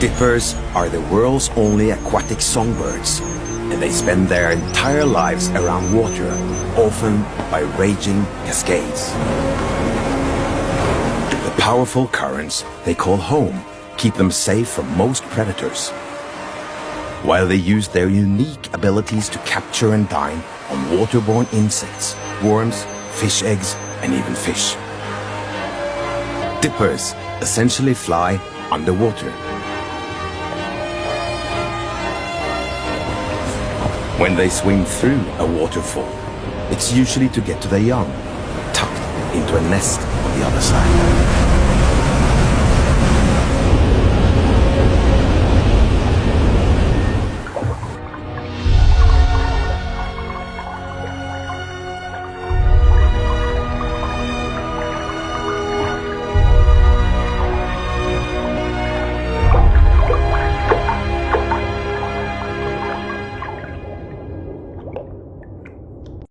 Dippers are the world's only aquatic songbirds, and they spend their entire lives around water, often by raging cascades. The powerful currents they call home keep them safe from most predators, while they use their unique abilities to capture and dine on waterborne insects, worms, fish eggs, and even fish. Dippers essentially fly underwater. When they swim through a waterfall, it's usually to get to their young, tucked into a nest on the other side.